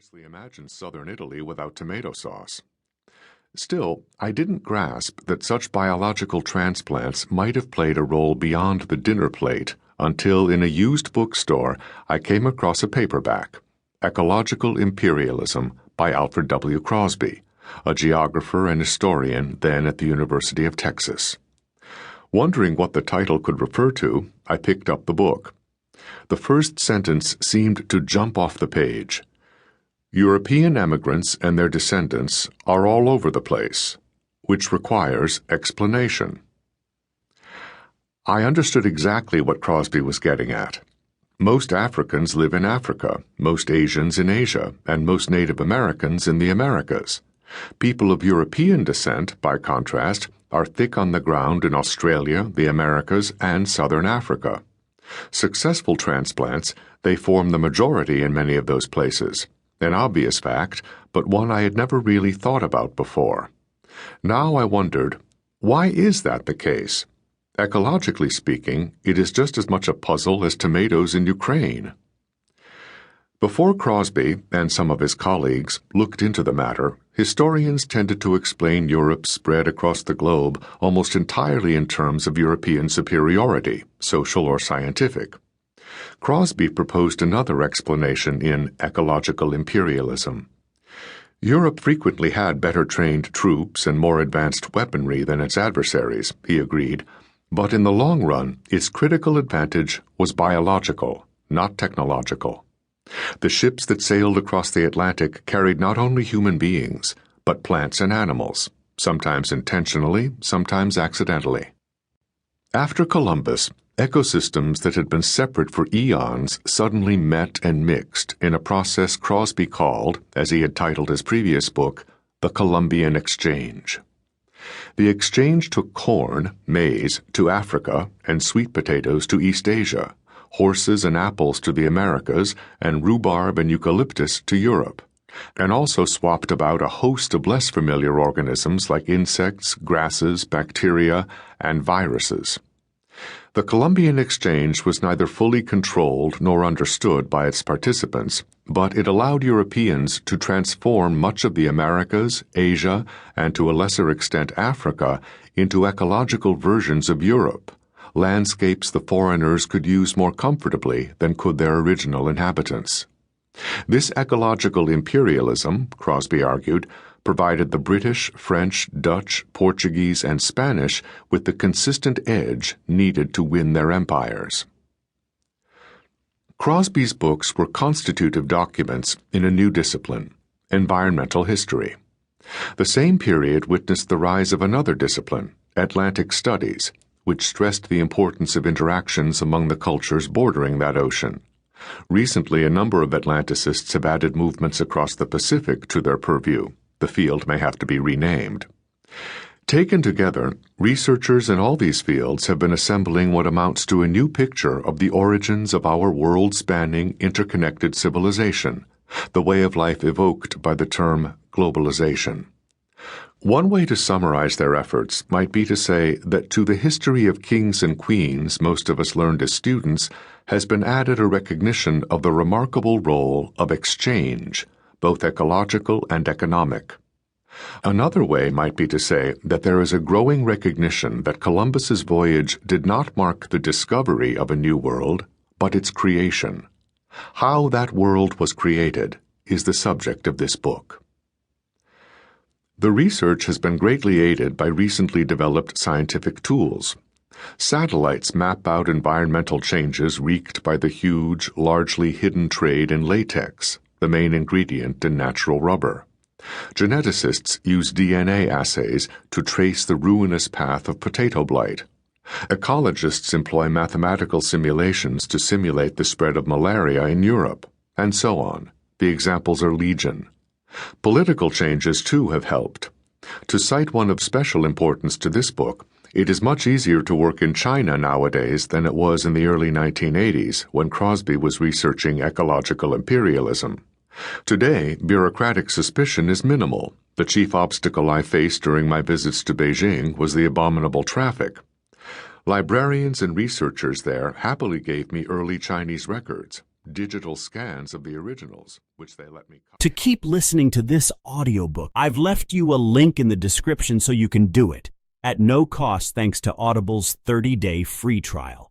scarcely imagine southern Italy without tomato sauce. Still, I didn't grasp that such biological transplants might have played a role beyond the dinner plate until in a used bookstore I came across a paperback, Ecological Imperialism by Alfred W. Crosby, a geographer and historian then at the University of Texas. Wondering what the title could refer to, I picked up the book. The first sentence seemed to jump off the page. European emigrants and their descendants are all over the place, which requires explanation. I understood exactly what Crosby was getting at. Most Africans live in Africa, most Asians in Asia, and most Native Americans in the Americas. People of European descent, by contrast, are thick on the ground in Australia, the Americas, and southern Africa. Successful transplants, they form the majority in many of those places. An obvious fact, but one I had never really thought about before. Now I wondered, why is that the case? Ecologically speaking, it is just as much a puzzle as tomatoes in Ukraine. Before Crosby and some of his colleagues looked into the matter, historians tended to explain Europe's spread across the globe almost entirely in terms of European superiority, social or scientific. Crosby proposed another explanation in Ecological Imperialism. Europe frequently had better trained troops and more advanced weaponry than its adversaries, he agreed, but in the long run, its critical advantage was biological, not technological. The ships that sailed across the Atlantic carried not only human beings, but plants and animals, sometimes intentionally, sometimes accidentally. After Columbus, ecosystems that had been separate for eons suddenly met and mixed in a process Crosby called, as he had titled his previous book, the Columbian Exchange. The exchange took corn, maize, to Africa and sweet potatoes to East Asia, horses and apples to the Americas, and rhubarb and eucalyptus to Europe, and also swapped about a host of less familiar organisms like insects, grasses, bacteria, and viruses. The Columbian Exchange was neither fully controlled nor understood by its participants, but it allowed Europeans to transform much of the Americas, Asia, and to a lesser extent Africa into ecological versions of Europe, landscapes the foreigners could use more comfortably than could their original inhabitants. This ecological imperialism, Crosby argued, provided the British, French, Dutch, Portuguese, and Spanish with the consistent edge needed to win their empires. Crosby's books were constitutive documents in a new discipline, environmental history. The same period witnessed the rise of another discipline, Atlantic studies, which stressed the importance of interactions among the cultures bordering that ocean. Recently, a number of Atlanticists have added movements across the Pacific to their purview. The field may have to be renamed. Taken together, researchers in all these fields have been assembling what amounts to a new picture of the origins of our world-spanning, interconnected civilization, the way of life evoked by the term globalization. One way to summarize their efforts might be to say that to the history of kings and queens most of us learned as students has been added a recognition of the remarkable role of exchange, both ecological and economic. Another way might be to say that there is a growing recognition that Columbus's voyage did not mark the discovery of a new world, but its creation. How that world was created is the subject of this book. The research has been greatly aided by recently developed scientific tools. Satellites map out environmental changes wreaked by the huge, largely hidden trade in latex, the main ingredient in natural rubber. Geneticists use DNA assays to trace the ruinous path of potato blight. Ecologists employ mathematical simulations to simulate the spread of malaria in Europe, and so on. The examples are legion. Political changes, too, have helped. To cite one of special importance to this book, it is much easier to work in China nowadays than it was in the early 1980s when Crosby was researching ecological imperialism. Today, bureaucratic suspicion is minimal. The chief obstacle I faced during my visits to Beijing was the abominable traffic. Librarians and researchers there happily gave me early Chinese records. digital scans of the originals, which they let me To keep listening to this audiobook, I've left you a link in the description so you can do it at no cost thanks to Audible's 30-day free trial.